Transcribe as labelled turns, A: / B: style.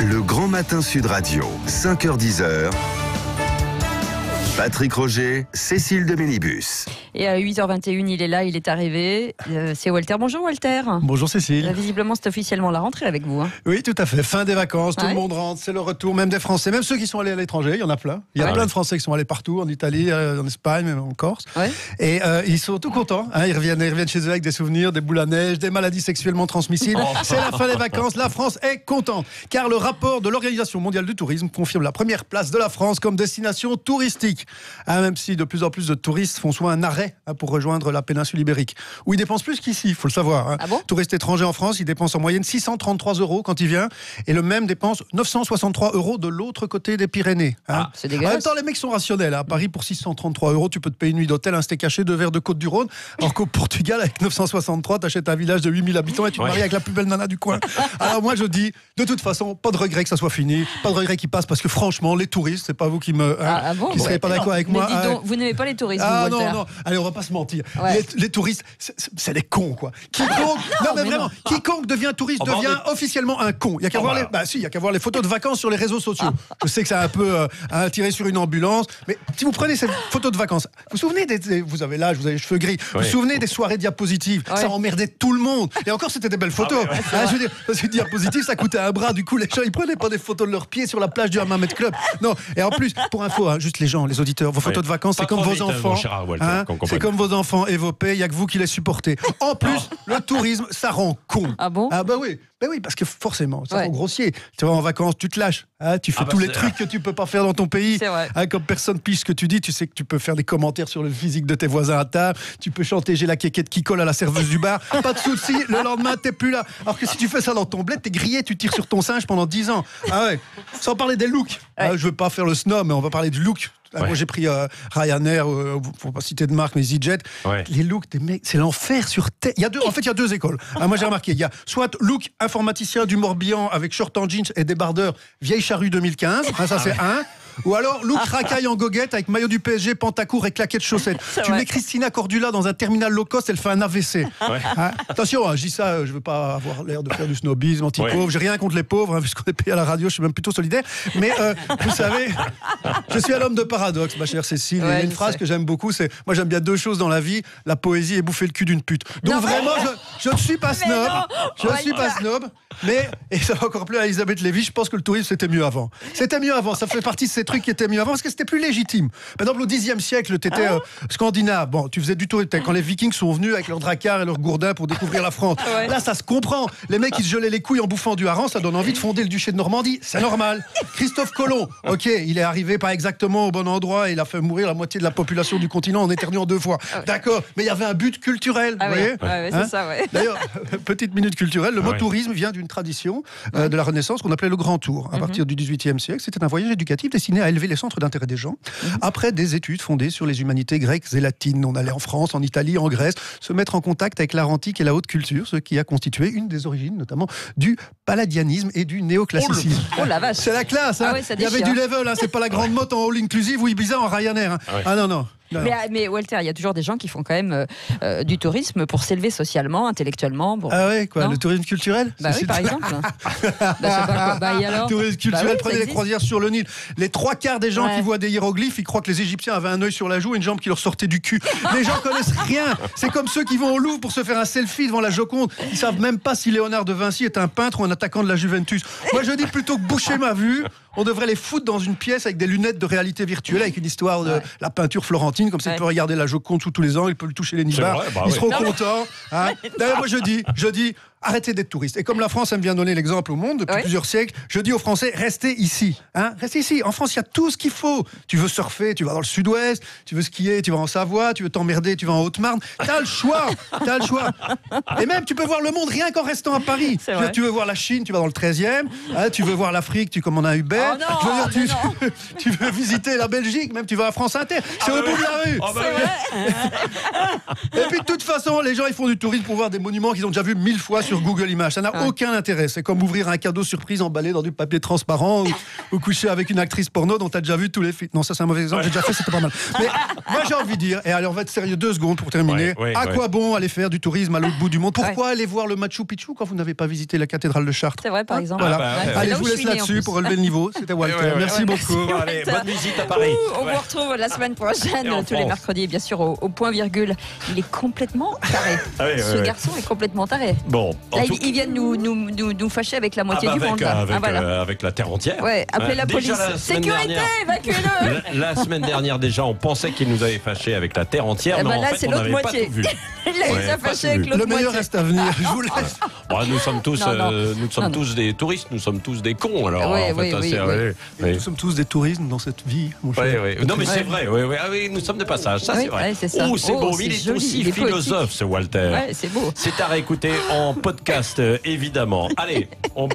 A: Le Grand Matin Sud Radio, 5h-10h. Patrick Roger, Cécile de Mélibus.
B: Et à 8h21, il est là, il est arrivé. C'est Walter. Bonjour Walter.
C: Bonjour Cécile.
B: Visiblement, c'est officiellement la rentrée avec vous.
C: Oui, tout à fait. Fin des vacances, tout le monde rentre, c'est le retour, même des Français, même ceux qui sont allés à l'étranger, il y en a plein. Il y a plein de Français qui sont allés partout, en Italie, en Espagne, même en Corse. Et ils sont tout contents. Ils reviennent chez eux avec des souvenirs, des boules à neige, des maladies sexuellement transmissibles. C'est la fin des vacances. La France est contente, car le rapport de l'Organisation mondiale du tourisme confirme la première place de la France comme destination touristique. Même si de plus en plus de touristes font souvent un arrêt pour rejoindre la péninsule ibérique, où ils dépensent plus qu'ici, il faut le savoir.
B: Ah bon ?
C: Touristes étrangers en France, ils dépensent en moyenne 633 € quand il vient, et le même dépense 963 € de l'autre côté des Pyrénées.
B: C'est
C: En
B: dégueulasse.
C: même temps, les mecs sont rationnels. À Paris, pour 633 €, tu peux te payer une nuit d'hôtel, un steak haché, 2 verres de Côte-du-Rhône, alors qu'au Portugal, avec 963, t'achètes un village de 8000 habitants et tu te maries avec la plus belle nana du coin. Alors moi, je dis, de toute façon, pas de regret que ça soit fini, pas de regret qui passe, parce que franchement, les touristes, c'est pas vous qui serez pas d'accord avec moi.
B: Mais dis donc, vous n'aimez pas les touristes, vous, Walter ?
C: Non. Allez, on va pas se mentir. Les touristes, c'est des cons, quoi. Quiconque devient touriste devient officiellement un con. Il y a qu'à voir les photos de vacances sur les réseaux sociaux. Je sais que c'est un peu à tirer sur une ambulance, mais si vous prenez ces photos de vacances, vous vous souvenez vous avez l'âge, vous avez les cheveux gris, vous vous souvenez des soirées diapositives, ça emmerdait tout le monde. Et encore, c'était des belles photos. Je veux dire, parce que diapositive, ça coûtait un bras. Du coup, les gens, ils prenaient pas des photos de leurs pieds sur la plage du Hammamet Club. Non. Et en plus, pour info, juste les auditeurs, vos photos de vacances, c'est comme vos enfants. C'est comme vos enfants évoqués, il n'y a que vous qui les supportez. En plus, le tourisme, ça rend con.
B: Ah bon ?
C: Bah oui, parce que forcément, ça rend grossier. Tu vas en vacances, tu te lâches. Tu fais tous les trucs que tu peux pas faire dans ton pays. Comme personne pige ce que tu dis, tu sais que tu peux faire des commentaires sur le physique de tes voisins à table. Tu peux chanter J'ai la quéquette qui colle à la serveuse du bar. Pas de souci, le lendemain, t'es plus là. Alors que si tu fais ça dans ton bled, t'es grillé, tu tires sur ton singe pendant 10 ans. Sans parler des looks. Je veux pas faire le snob, mais on va parler du look. Moi j'ai pris Ryanair, faut pas citer de marque, mais EasyJet. Les looks des mecs, c'est l'enfer sur terre. Il y a deux écoles. Moi j'ai remarqué, il y a soit look informaticien du Morbihan avec short en jeans et débardeur, vieille charrue 2015. Ça c'est un. Ou alors look racaille en goguette avec maillot du PSG, pantacourt et claquettes chaussettes. Tu mets Christina Cordula dans un terminal low cost, elle fait un AVC. Attention, je dis ça, je veux pas avoir l'air de faire du snobisme anti-pauvre. J'ai rien contre les pauvres, puisqu'on est payé à la radio, je suis même plutôt solidaire. Mais vous savez, je suis un homme de paradoxe, ma chère Cécile. Il y a une phrase que j'aime beaucoup, c'est moi j'aime bien deux choses dans la vie, la poésie et bouffer le cul d'une pute. Donc vraiment, je ne suis pas snob. Je ne suis pas snob. Mais, et ça va encore plus à Elisabeth Lévy, je pense que le tourisme c'était mieux avant. C'était mieux avant, ça fait partie de ces trucs qui étaient mieux avant parce que c'était plus légitime. Par exemple, au Xe siècle, tu étais scandinave. Bon, tu faisais du tourisme. Quand les Vikings sont venus avec leurs dracars et leurs gourdins pour découvrir la France. Là, ça se comprend. Les mecs, ils se gelaient les couilles en bouffant du hareng, ça donne envie de fonder le duché de Normandie. C'est normal. Christophe Colomb, il est arrivé pas exactement au bon endroit et il a fait mourir la moitié de la population du continent en éternuant 2 fois. D'accord, mais il y avait un but culturel. Vous voyez
B: c'est ça,
C: D'ailleurs, petite minute culturelle, le mot tourisme vient d'une tradition de la Renaissance qu'on appelait le Grand Tour. À partir du XVIIIe siècle, c'était un voyage éducatif destiné à élever les centres d'intérêt des gens. Après des études fondées sur les humanités grecques et latines, on allait en France, en Italie, en Grèce, se mettre en contact avec l'art antique et la haute culture, ce qui a constitué une des origines, notamment du palladianisme et du néoclassicisme.
B: Oh la vache.
C: C'est la classe, il y avait du level, c'est pas la grande motte en all inclusive ou Ibiza en Ryanair. Non.
B: Mais Walter, il y a toujours des gens qui font quand même du tourisme pour s'élever socialement, intellectuellement.
C: Le tourisme culturel
B: par exemple. Et alors
C: tourisme culturel, prenez les croisières sur le Nil. Les 3/4 des gens qui voient des hiéroglyphes, ils croient que les Égyptiens avaient un œil sur la joue et une jambe qui leur sortait du cul. Les gens connaissent rien. C'est comme ceux qui vont au Louvre pour se faire un selfie devant la Joconde. Ils savent même pas si Léonard de Vinci est un peintre ou un attaquant de la Juventus. Moi, je dis plutôt que boucher ma vue, on devrait les foutre dans une pièce avec des lunettes de réalité virtuelle, avec une histoire de la peinture florentine. Comme ça, il peut regarder la Joconde tous les ans, il peut lui toucher les nibards. Ils seront contents. D'ailleurs, moi, je dis, arrêtez d'être touriste. Et comme la France aime bien donner l'exemple au monde depuis plusieurs siècles, je dis aux Français, restez ici. Restez ici. En France, il y a tout ce qu'il faut. Tu veux surfer, tu vas dans le sud-ouest. Tu veux skier, tu vas en Savoie. Tu veux t'emmerder, tu vas en Haute-Marne. T'as le choix. Et même, tu peux voir le monde rien qu'en restant à Paris. Tu veux voir la Chine, tu vas dans le 13e. Tu veux voir l'Afrique, tu commandes un Uber. Tu veux visiter la Belgique, même tu vas à France Inter. C'est au bout de la rue. Et puis, de toute façon, les gens, ils font du tourisme pour voir des monuments qu'ils ont déjà vus 1000 fois sur sur Google Images. Ça n'a aucun intérêt. C'est comme ouvrir un cadeau surprise emballé dans du papier transparent ou coucher avec une actrice porno dont tu as déjà vu tous les films. Non, ça c'est un mauvais exemple, j'ai déjà fait, c'était pas mal. Mais moi j'ai envie de dire, et allez, on va être sérieux 2 secondes pour terminer. À quoi bon aller faire du tourisme à l'autre bout du monde? Pourquoi aller voir le Machu Picchu quand vous n'avez pas visité la cathédrale de Chartres?
B: C'est vrai, par exemple.
C: Voilà. Allez, je vous laisse là-dessus pour relever le niveau. C'était Walter. Merci beaucoup.
D: Allez, bonne visite à Paris.
B: On vous retrouve la semaine prochaine, tous les mercredis, bien sûr, au point virgule. Il est complètement taré. Ce garçon est complètement taré.
D: Bon,
B: là, il vient de nous fâcher avec la moitié du monde.
D: Avec la terre entière.
B: Ouais, appelez la police. Sécurité, évacuez-le.
D: La semaine dernière, déjà, on pensait qu'il nous avait fâché avec la terre entière, mais en fait, on n'avait pas tout vu.
B: Il a fâché avec l'autre moitié.
C: Le meilleur reste à venir, je vous laisse.
D: Nous sommes tous des touristes, nous sommes tous des cons. Alors,
C: nous sommes tous des touristes dans cette vie.
D: Non, mais c'est vrai. Nous sommes de passage. Ça, c'est vrai.
B: C'est
D: beau. Il est aussi philosophe, ce Walter.
B: C'est beau.
D: C'est à réécouter en podcast, évidemment. Allez, on